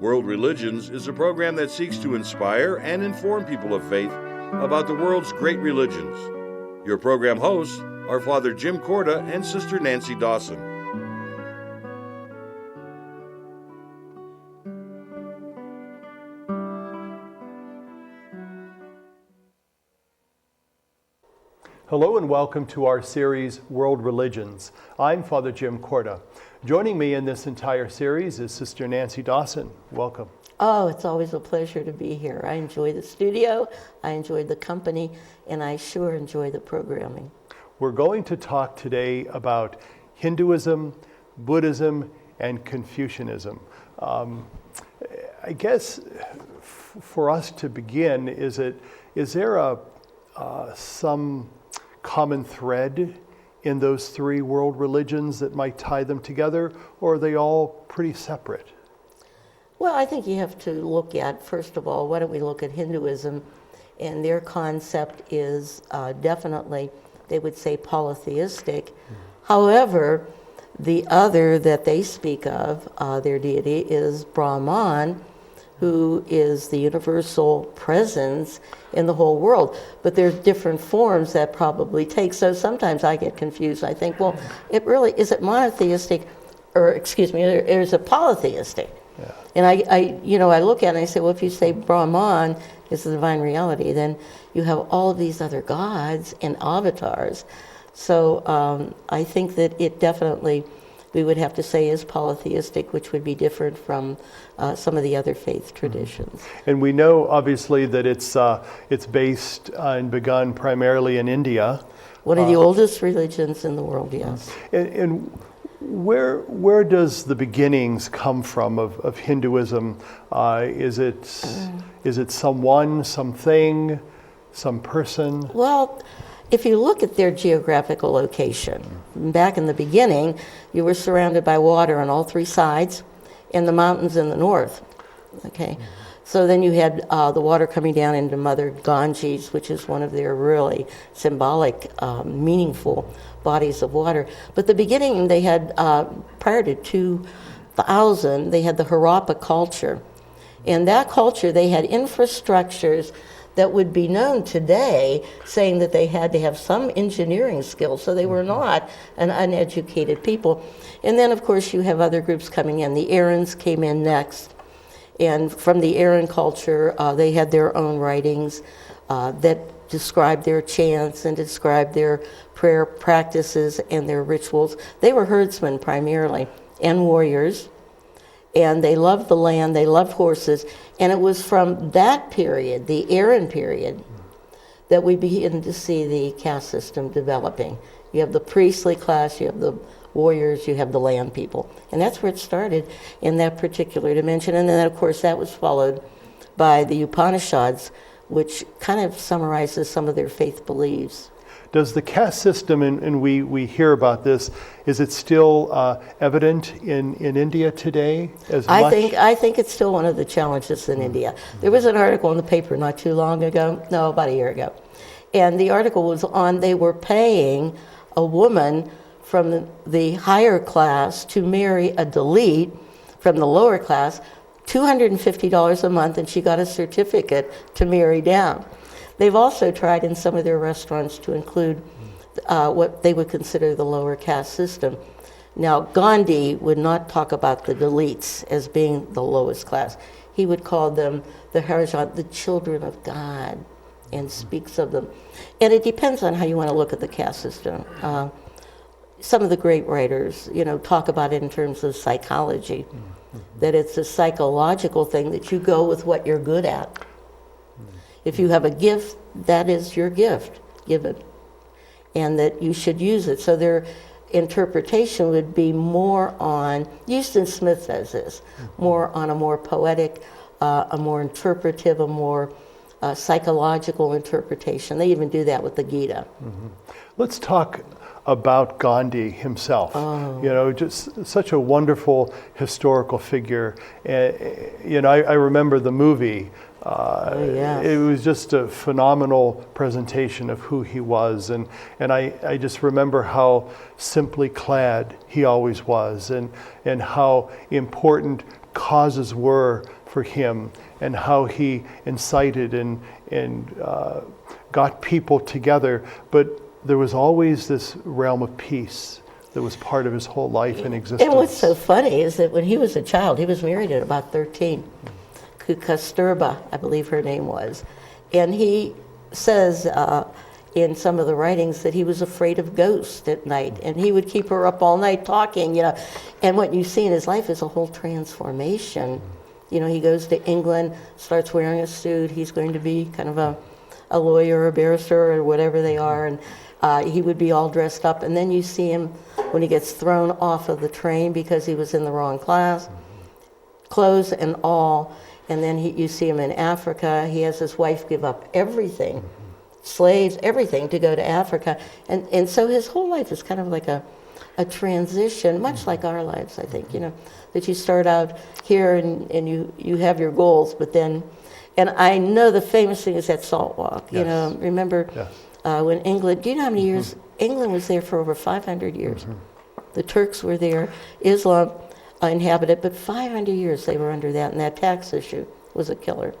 World Religions is a program that seeks to inspire and inform people of faith about the world's great religions. Your program hosts are Father Jim Corda and Sister Nancy Dawson. Hello and welcome to our series, World Religions. I'm Father Jim Corda. Joining me in this entire series is Sister Nancy Dawson. Welcome. Oh, it's always a pleasure to be here. I enjoy the studio, I enjoy the company, and I sure enjoy the programming. We're going to talk today about Hinduism, Buddhism, and Confucianism. I guess for us to begin, is there some common thread in those three world religions that might tie them together, or are they all pretty separate? Well, I think you have to look at, first of all, why don't we look at Hinduism, and their concept is definitely, they would say, polytheistic. However, the other that they speak of, their deity, is Brahman, who is the universal presence in the whole world. But there's different forms that probably take. So sometimes I get confused. I think, well, is it monotheistic, or is it polytheistic? Yeah. And I look at it and I say, well, if you say Brahman is the divine reality, then you have all of these other gods and avatars. So I think that it definitely, we would have to say, is polytheistic, which would be different from some of the other faith traditions. And we know, obviously, that it's based and begun primarily in India. One of the oldest religions in the world, yes. And where does the beginnings come from of Hinduism? Is it someone, something, some person? Well, if you look at their geographical location, back in the beginning, you were surrounded by water on all three sides and the mountains in the north. Okay, so then you had the water coming down into Mother Ganges, which is one of their really symbolic, meaningful bodies of water. But the beginning, they had, prior to 2000, they had the Harappa culture. In that culture, they had infrastructures that would be known today, saying that they had to have some engineering skills, so they were not an uneducated people. And then, of course, you have other groups coming in. The Aryans came in next, and from the Aryan culture, they had their own writings that described their chants and described their prayer practices and their rituals. They were herdsmen primarily, and warriors. And they loved the land, they loved horses, and it was from that period, the Aryan period, that we begin to see the caste system developing. You have the priestly class, you have the warriors, you have the land people. And that's where it started in that particular dimension. And then, of course, that was followed by the Upanishads, which kind of summarizes some of their faith beliefs. Does the caste system, and we hear about this, is it still evident in India today as much? I think it's still one of the challenges in India. There was an article in the paper not too long ago, no, about a year ago, and the article was on, they were paying a woman from the higher class to marry a Dalit from the lower class, $250 a month, and she got a certificate to marry down. They've also tried in some of their restaurants to include what they would consider the lower caste system. Now, Gandhi would not talk about the Dalits as being the lowest class. He would call them the Harijan, the children of God, and speaks of them. And it depends on how you want to look at the caste system. Some of the great writers, talk about it in terms of psychology, that it's a psychological thing that you go with what you're good at. If you have a gift, that is your gift, give it, and that you should use it. So their interpretation would be more on, Euston Smith says this, more on a more poetic, a more interpretive, a more psychological interpretation. They even do that with the Gita. Mm-hmm. Let's talk about Gandhi himself. Just such a wonderful historical figure. I remember the movie. Yes. It was just a phenomenal presentation of who he was, and I just remember how simply clad he always was, and how important causes were for him, and how he incited and got people together. But there was always this realm of peace that was part of his whole life and existence. And what's so funny is that when he was a child, he was married at about 13. Kasturba, I believe her name was. And he says in some of the writings that he was afraid of ghosts at night, and he would keep her up all night talking, And what you see in his life is a whole transformation. He goes to England, starts wearing a suit. He's going to be kind of a lawyer or a barrister or whatever they are, and he would be all dressed up. And then you see him when he gets thrown off of the train because he was in the wrong class, clothes and all. And then you see him in Africa. He has his wife give up everything, slaves, everything, to go to Africa. And so his whole life is kind of like a transition, much like our lives, I think, that you start out here and you have your goals, but then, and I know the famous thing is that salt walk, Yes. Remember Yes. When England, do you know how many years? England was there for over 500 years. The Turks were there, Islam inhabited, but 500 years they were under that, and that tax issue was a killer.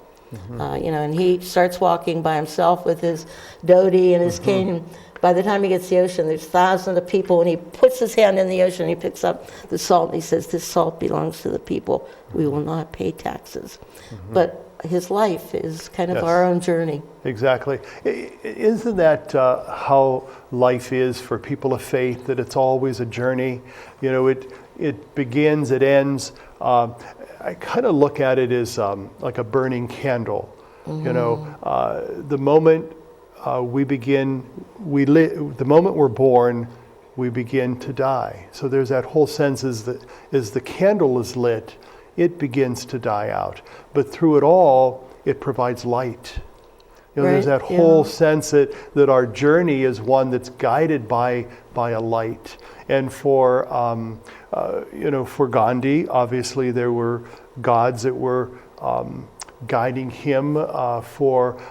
And he starts walking by himself with his dhoti and his cane, and by the time he gets to the ocean, there's thousands of people, and he puts his hand in the ocean, he picks up the salt, and he says, "This salt belongs to the people. We will not pay taxes." But his life is kind of Yes. our own journey. Exactly. Isn't that how life is for people of faith, that it's always a journey? It begins, it ends. I kind of look at it as like a burning candle. The moment the moment we're born, we begin to die. So there's that whole sense as the candle is lit, it begins to die out. But through it all, it provides light. There's that whole sense that our journey is one that's guided by a light. And for Gandhi, obviously there were gods that were guiding him. For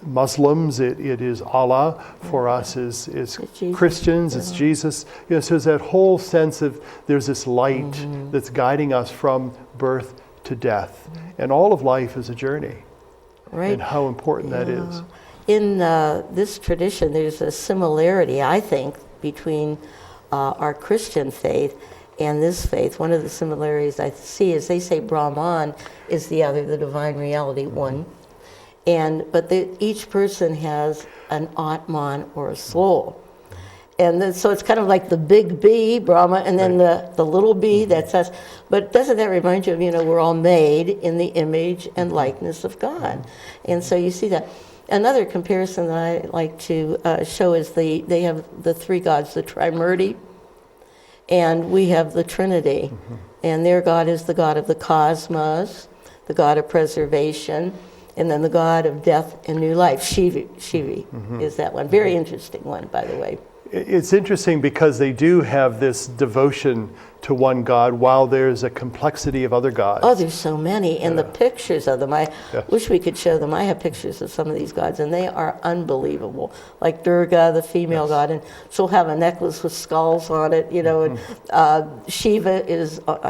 Muslims, it is Allah. For us, is Jesus. Christians, it's Jesus. So there's that whole sense of there's this light that's guiding us from birth to death. And all of life is a journey. Right. And how important that is. In this tradition, there's a similarity, I think, between our Christian faith and this faith. One of the similarities I see is they say Brahman is the other, the divine reality, one. But each person has an Atman or a soul. And so it's kind of like the big B, Brahma, and then the little b, that's us. But doesn't that remind you of, we're all made in the image and likeness of God. And so you see that. Another comparison that I like to show is they have the three gods, the Trimurti, and we have the Trinity. And their God is the God of the cosmos, the God of preservation, and then the God of death and new life. Shiva is that one. Very interesting one, by the way. It's interesting because they do have this devotion to one God while there's a complexity of other gods. Oh, there's so many. And the pictures of them, I wish we could show them. I have pictures of some of these gods, and they are unbelievable. Like Durga, the female god, and she'll have a necklace with skulls on it, and Shiva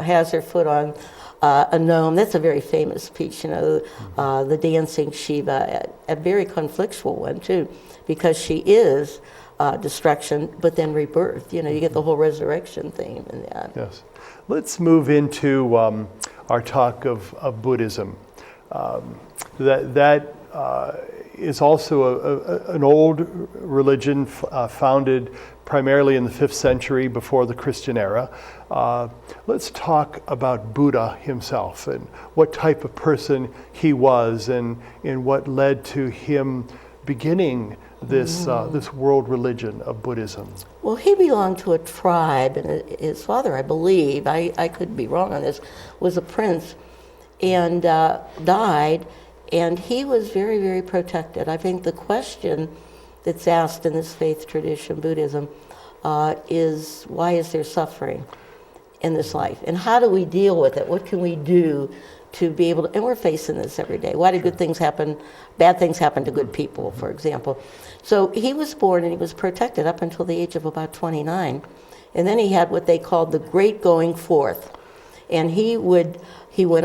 has her foot on a gnome. That's a very famous piece, the dancing Shiva, a very conflictual one, too, because she is destruction, but then rebirth. You get the whole resurrection theme in that. Yes. Let's move into our talk of Buddhism. That is also an old religion founded primarily in the 5th century before the Christian era. Let's talk about Buddha himself and what type of person he was and what led to him beginning this world religion of Buddhism. Well, he belonged to a tribe, and his father, I believe, I could be wrong on this, was a prince and died, and he was very, very protected. I think the question that's asked in this faith tradition, Buddhism, is why is there suffering in this life? And how do we deal with it? What can we do to be able to, and we're facing this every day. Why do good things happen, bad things happen to good people, for example? So he was born and he was protected up until the age of about 29. And then he had what they called the Great Going Forth. And he went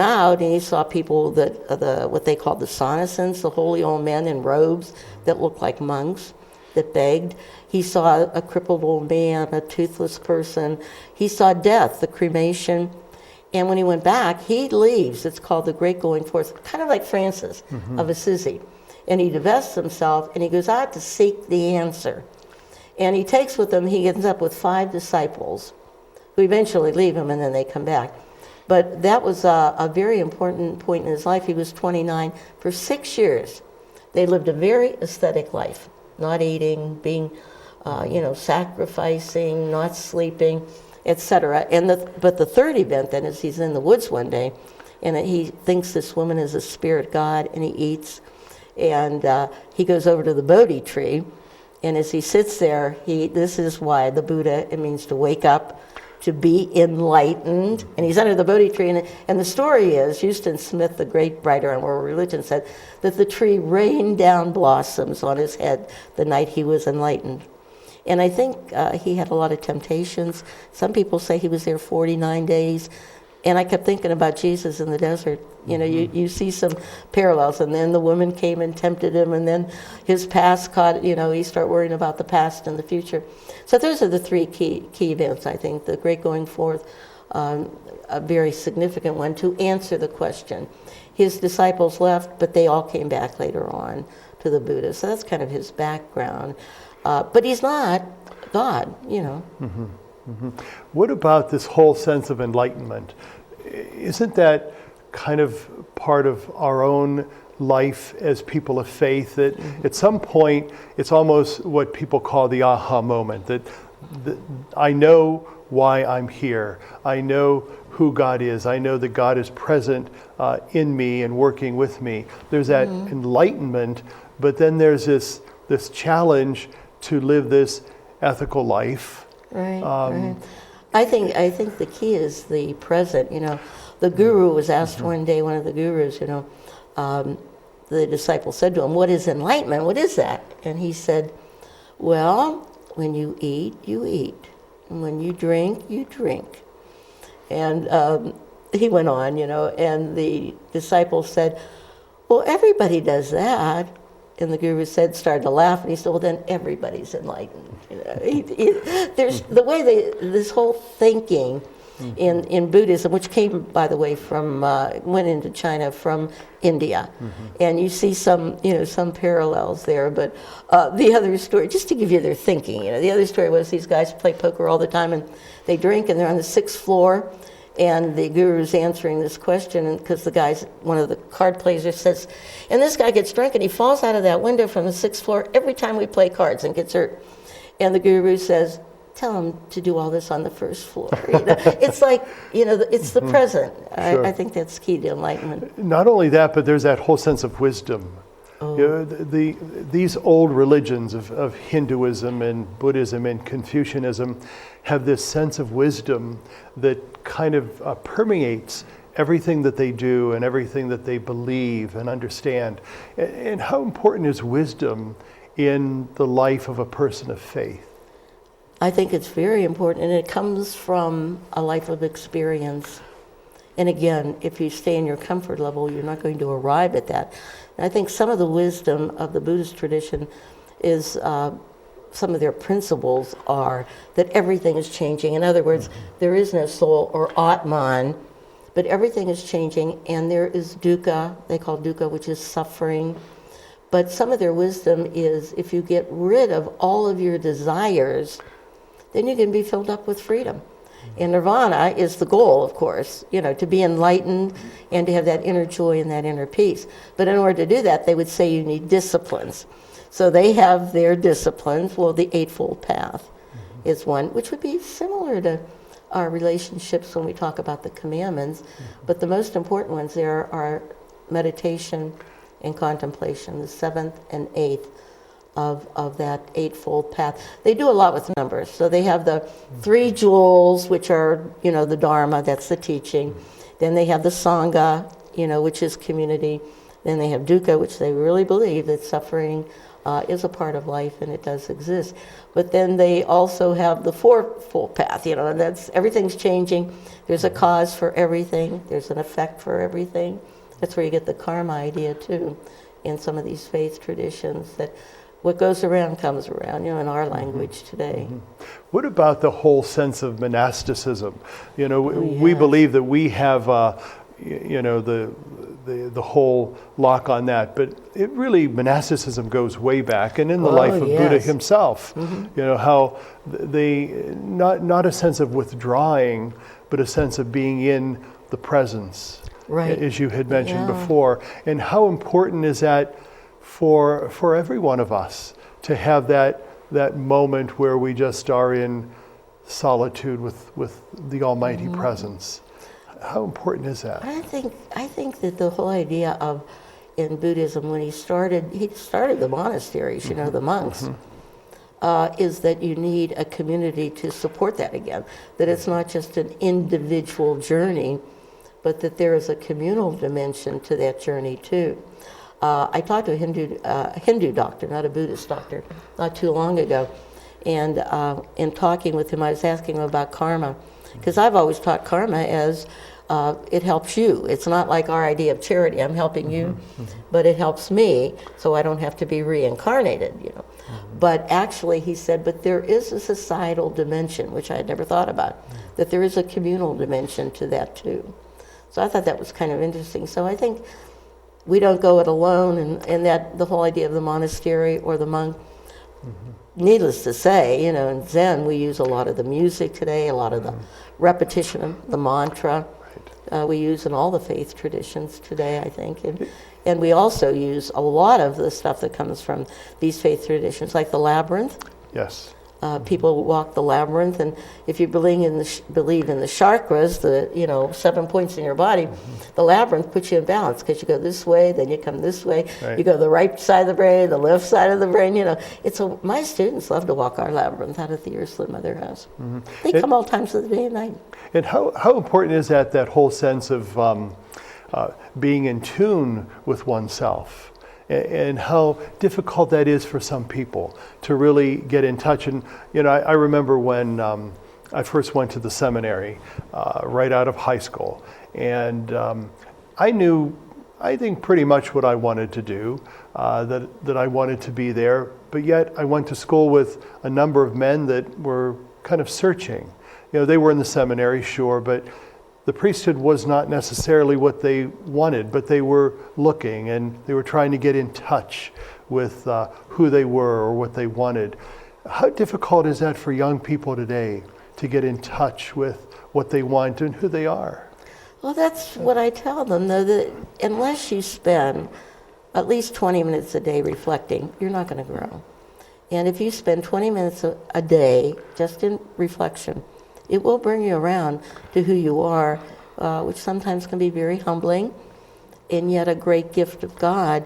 out and he saw people that what they called the Sonnisans, the holy old men in robes that looked like monks that begged. He saw a crippled old man, a toothless person. He saw death, the cremation. And when he went back, he leaves. It's called the Great Going Forth, kind of like Francis of Assisi. And he divests himself and he goes out to seek the answer. And he takes with him, he ends up with 5 disciples who eventually leave him and then they come back. But that was a very important point in his life. He was 29. For 6 years, they lived a very ascetic life, not eating, being, sacrificing, not sleeping, etc. But the third event then is he's in the woods one day, and he thinks this woman is a spirit god, and he eats, and he goes over to the Bodhi tree, and as he sits there, this is why the Buddha, it means to wake up, to be enlightened, and he's under the Bodhi tree, and the story is, Houston Smith, the great writer on world religion, said that the tree rained down blossoms on his head the night he was enlightened. And I think he had a lot of temptations. Some people say he was there 49 days. And I kept thinking about Jesus in the desert. You see some parallels. And then the woman came and tempted him. And then his past caught, he started worrying about the past and the future. So those are the 3 key events, I think. The Great Going Forth, a very significant one to answer the question. His disciples left, but they all came back later on to the Buddha. So that's kind of his background. But he's not God, What about this whole sense of enlightenment? Isn't that kind of part of our own life as people of faith, that at some point it's almost what people call the aha moment, that I know why I'm here. I know who God is. I know that God is present in me and working with me. There's that enlightenment, but then there's this challenge to live this ethical life. Right, right. I think the key is the present. The guru was asked one day, one of the gurus, the disciple said to him, "What is enlightenment? What is that?" And he said, "Well, when you eat, you eat. And when you drink, you drink." And he went on, and the disciple said, "Well, everybody does that." And the guru started to laugh, and he said, "Well, then everybody's enlightened." There's the way this whole thinking in Buddhism, which came, by the way, went into China from India, and you see some parallels there. But the other story, just to give you their thinking, the other story was these guys play poker all the time, and they drink, and they're on the 6th floor. And the guru's answering this question, and because one of the card players says, and this guy gets drunk and he falls out of that window from the 6th floor every time we play cards and gets hurt. And the guru says, "Tell him to do all this on the 1st floor." It's like, it's the present. Sure. I think that's key to enlightenment. Not only that, but there's that whole sense of wisdom. Oh. These old religions of Hinduism and Buddhism and Confucianism have this sense of wisdom that kind of permeates everything that they do and everything that they believe and understand. And how important is wisdom in the life of a person of faith? I think it's very important, and it comes from a life of experience. And again, if you stay in your comfort level, you're not going to arrive at that. And I think some of the wisdom of the Buddhist tradition is some of their principles are that everything is changing. In other words, there is no soul or Atman, but everything is changing, and there is dukkha, they call dukkha, which is suffering. But some of their wisdom is if you get rid of all of your desires, then you can be filled up with freedom. And nirvana is the goal, of course, to be enlightened and to have that inner joy and that inner peace. But in order to do that, they would say you need disciplines. So they have their disciplines. Well, the Eightfold Path is one, which would be similar to our relationships when we talk about the commandments. But the most important ones there are meditation and contemplation, the 7th and 8th of that Eightfold Path. They do a lot with numbers. So they have the 3 jewels, which are, the Dharma, that's the teaching. Then they have the Sangha, which is community. Then they have dukkha, which they really believe that suffering is a part of life, and it does exist. But then they also have the fourfold path, and that's everything's changing. There's a cause for everything. There's an effect for everything. That's where you get the karma idea too, in some of these faith traditions, that what goes around comes around, in our language today. What about the whole sense of monasticism? We yes. believe that we have, the whole lock on that, but it really, monasticism goes way back, and in the life of yes. Buddha himself, how they, not a sense of withdrawing, but a sense of being in the presence, Right. as you had mentioned Yeah. before. And how important is that for every one of us to have that moment where we just are in solitude with the Almighty presence? How important is that? I think that the whole idea of, in Buddhism, when he started the monasteries, the monks, is that you need a community to support that again. That it's not just an individual journey, but that there is a communal dimension to that journey too. I talked to a Hindu doctor, not a Buddhist doctor, not too long ago, and in talking with him, I was asking him about karma, because I've always taught karma as it helps you. It's not like our idea of charity. I'm helping you, but it helps me, so I don't have to be reincarnated. But actually, he said, but there is a societal dimension, which I had never thought about, that there is a communal dimension to that too. So I thought that was kind of interesting. So I think we don't go it alone, and that the whole idea of the monastery or the monk, needless to say, in Zen we use a lot of the music today, a lot of the repetition of the mantra. We use in all the faith traditions today, I think. And we also use a lot of the stuff that comes from these faith traditions, like the labyrinth. Yes. People walk the labyrinth, and if you believe in the chakras, the 7 points in your body, the labyrinth puts you in balance, because you go this way, then you come this way, Right. you go the right side of the brain, the left side of the brain. My students love to walk our labyrinth out at the Ursuline Mother House. They come all times of the day and night. And how important is that whole sense of being in tune with oneself? And how difficult that is for some people to really get in touch. And I remember when I first went to the seminary right out of high school, and I knew, I think, pretty much what I wanted to do, that I wanted to be there, but yet I went to school with a number of men that were kind of searching. They were in the seminary, sure, but the priesthood was not necessarily what they wanted, but they were looking, and they were trying to get in touch with who they were or what they wanted. How difficult is that for young people today to get in touch with what they want and who they are? Well, that's what I tell them, though, that unless you spend at least 20 minutes a day reflecting, you're not going to grow. And if you spend 20 minutes a day just in reflection, it will bring you around to who you are, which sometimes can be very humbling and yet a great gift of God.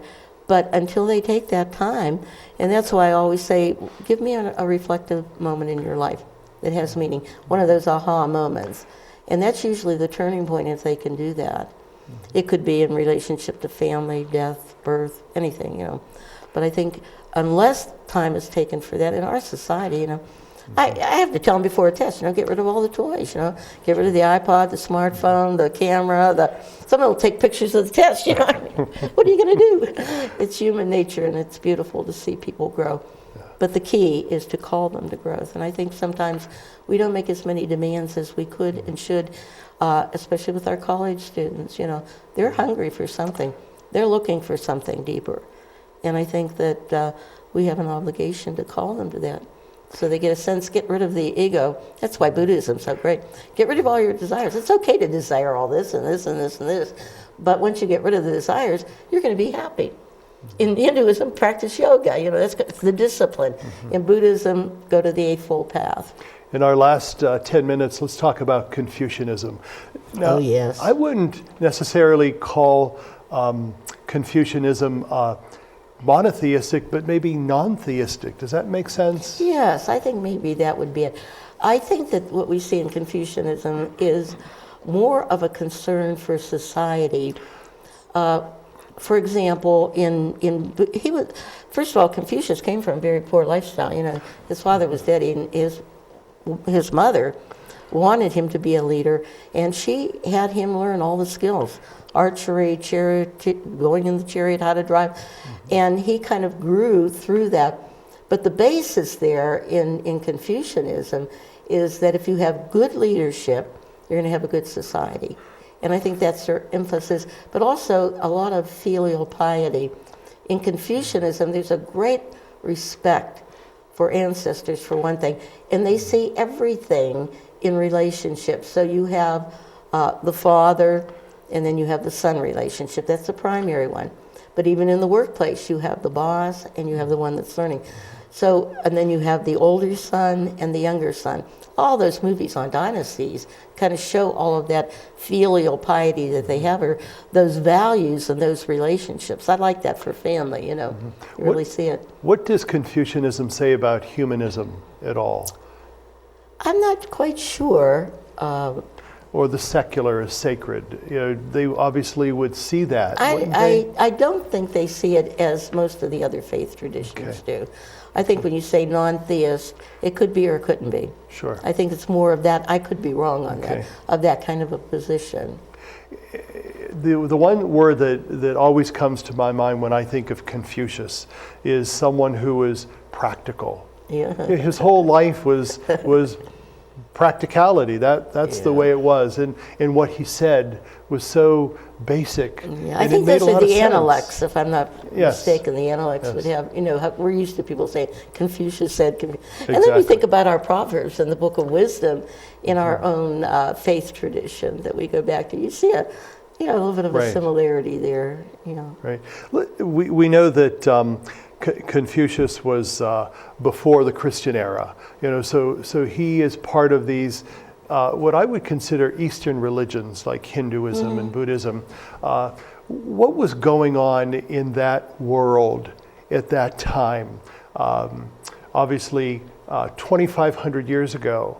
But until they take that time, and that's why I always say, give me a reflective moment in your life that has meaning, one of those aha moments. And that's usually the turning point if they can do that. It could be in relationship to family, death, birth, anything, But I think unless time is taken for that in our society, I have to tell them before a test, get rid of all the toys, get rid of the iPod, the smartphone, the camera, someone will take pictures of the test, What are you going to do? It's human nature, and it's beautiful to see people grow. But the key is to call them to growth. And I think sometimes we don't make as many demands as we could and should, especially with our college students, They're hungry for something. They're looking for something deeper. And I think that we have an obligation to call them to that. So they get a sense, get rid of the ego. That's why Buddhism's so great. Get rid of all your desires. It's okay to desire all this and this and this and this. But once you get rid of the desires, you're going to be happy. In Hinduism, practice yoga. It's the discipline. In Buddhism, go to the Eightfold Path. In our last 10 minutes, let's talk about Confucianism. Now, Oh, yes. I wouldn't necessarily call Confucianism monotheistic, but maybe non-theistic. Does that make sense? Yes, I think maybe that would be it. I think that what we see in Confucianism is more of a concern for society. For example, he was, first of all, Confucius came from a very poor lifestyle. You know, his father was dead, and his mother wanted him to be a leader, and she had him learn all the skills: archery, chariot, going in the chariot, how to drive, and he kind of grew through that. But the basis there in Confucianism is that if you have good leadership, you're going to have a good society. And I think that's their emphasis, but also a lot of filial piety. In Confucianism, there's a great respect for ancestors, for one thing, and they see everything in relationships. So you have the father, and then you have the son relationship. That's the primary one. But even in the workplace, you have the boss, and you have the one that's learning. So, and then you have the older son and the younger son. All those movies on dynasties kind of show all of that filial piety that they have, or those values and those relationships. I like that for family, you know. You really see it. What does Confucianism say about humanism at all? I'm not quite sure. Or the secular is sacred. You know, they obviously would see that. I don't think they see it as most of the other faith traditions do. I think when you say non-theist, it could be or it couldn't be. Sure. I think it's more of that. I could be wrong on that, of that kind of a position. The one word that always comes to my mind when I think of Confucius is someone who was practical. Yeah. His whole life was practicality. That's the way it was, and what he said was so basic. Yeah, I think those are the Analects, if I'm not mistaken. The Analects would have, you know, we're used to people saying Confucius said, and then we think about our Proverbs and the Book of Wisdom in our own faith tradition that we go back to. You see a little bit of a similarity there. You know. Right. We know that. Confucius was before the Christian era, you know, so he is part of these what I would consider Eastern religions like Hinduism and Buddhism. What was going on in that world at that time? Obviously, 2,500 years ago,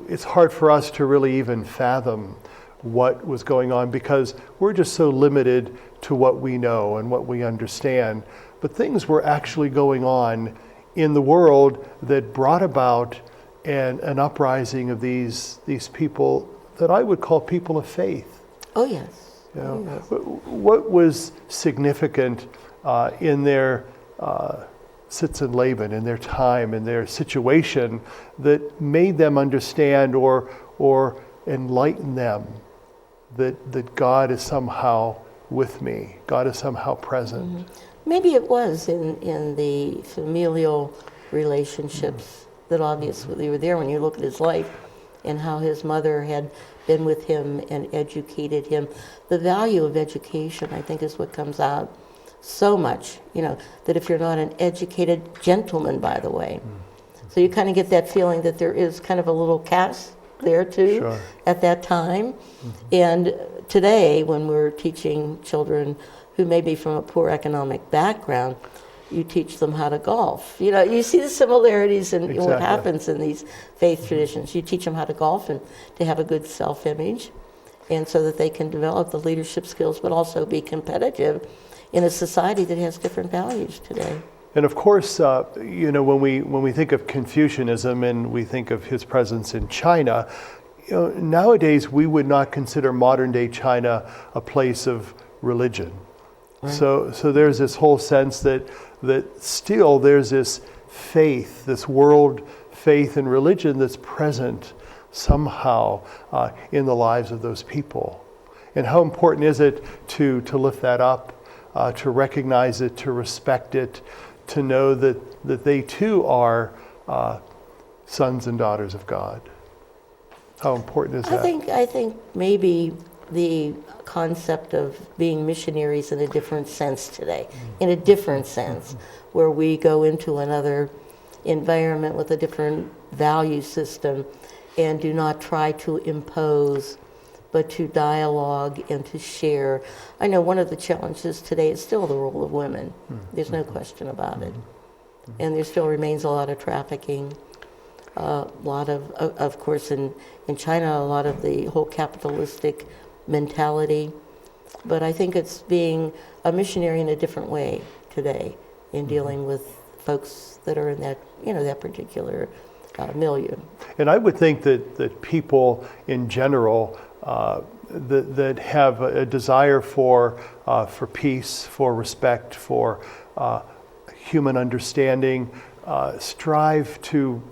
it's hard for us to really even fathom what was going on because we're just so limited to what we know and what we understand. But things were actually going on in the world that brought about an uprising of these people that I would call people of faith. Oh, yes. You know, what was significant in their Sitz and Laban, in their time, in their situation that made them understand or enlighten them that God is somehow with me, God is somehow present? Maybe it was in the familial relationships that obviously were there when you look at his life and how his mother had been with him and educated him. The value of education, I think, is what comes out so much, you know, that if you're not an educated gentleman, by the way. So you kind of get that feeling that there is kind of a little caste there too at that time. And today, when we're teaching children who may be from a poor economic background, you teach them how to golf. You know, you see the similarities in what happens in these faith traditions. You teach them how to golf and to have a good self-image, and so that they can develop the leadership skills, but also be competitive in a society that has different values today. And of course, you know, when we think of Confucianism and we think of his presence in China, you know, nowadays we would not consider modern-day China a place of religion. Right. So there's this whole sense that still there's this faith, this world faith and religion that's present somehow in the lives of those people. And how important is it to lift that up, to recognize it, to respect it, to know that they too are sons and daughters of God? How important is that? I think maybe the concept of being missionaries in a different sense today, in a different sense, where we go into another environment with a different value system and do not try to impose, but to dialogue and to share. I know one of the challenges today is still the role of women. There's no question about it. And there still remains a lot of trafficking, a lot of course, in China, a lot of the whole capitalistic mentality But I think it's being a missionary in a different way today in dealing with folks that are in that, that particular milieu. And I would think that people in general that have a desire for peace, for respect, for human understanding, strive to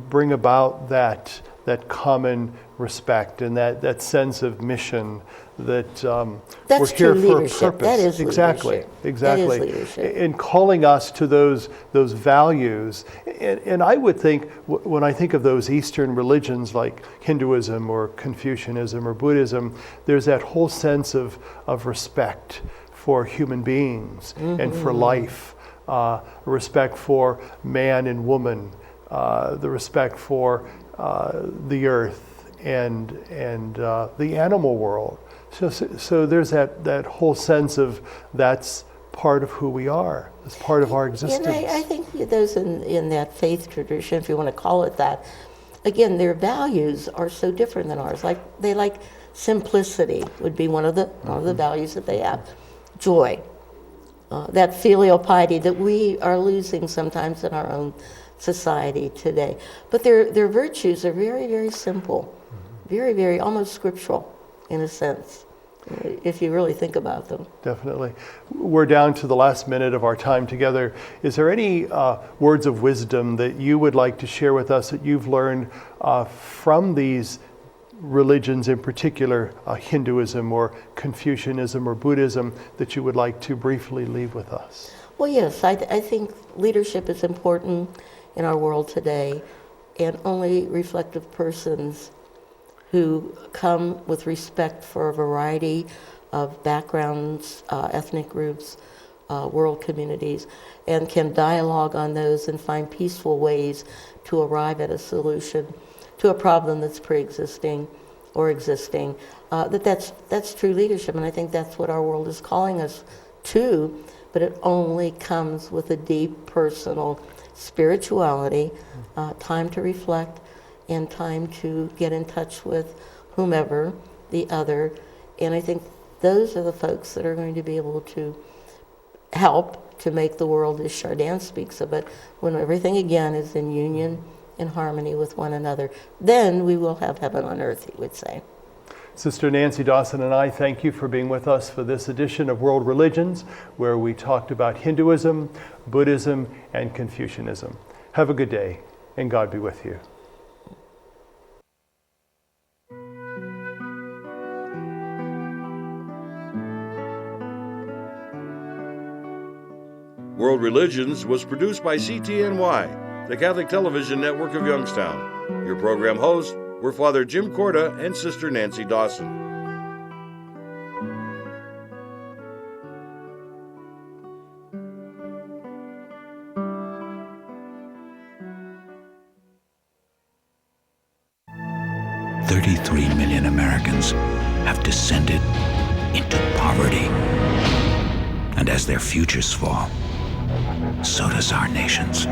bring about that common respect and that sense of mission that we're here for a purpose. That is exactly, leadership. exactly. That is leadership. In calling us to those values. And I would think when I think of those Eastern religions like Hinduism or Confucianism or Buddhism, there's that whole sense of respect for human beings and for life, respect for man and woman, the respect for the earth and the animal world. So there's that whole sense of that's part of who we are. It's part of our existence. And I think those in that faith tradition, if you want to call it that, again, their values are so different than ours. They like simplicity would be one of the values that they have. Joy, that filial piety that we are losing sometimes in our own society today. But their virtues are very, very simple, very, very almost scriptural in a sense, if you really think about them. Definitely. We're down to the last minute of our time together. Is there any words of wisdom that you would like to share with us that you've learned from these religions, in particular Hinduism or Confucianism or Buddhism, that you would like to briefly leave with us? Well, yes, I think leadership is important in our world today, and only reflective persons who come with respect for a variety of backgrounds, ethnic groups, world communities, and can dialogue on those and find peaceful ways to arrive at a solution to a problem that's pre-existing or existing. That's true leadership, and I think that's what our world is calling us to, but it only comes with a deep personal spirituality, time to reflect, and time to get in touch with whomever, the other. And I think those are the folks that are going to be able to help to make the world as Chardin speaks of it, when everything again is in union and harmony with one another. Then we will have heaven on earth, he would say. Sister Nancy Dawson and I thank you for being with us for this edition of World Religions, where we talked about Hinduism, Buddhism, and Confucianism. Have a good day, and God be with you. World Religions was produced by CTNY, the Catholic Television Network of Youngstown. Your program hosts were Father Jim Corda and Sister Nancy Dawson. "33 million Americans have descended into poverty. And as their futures fall, so does our nation's.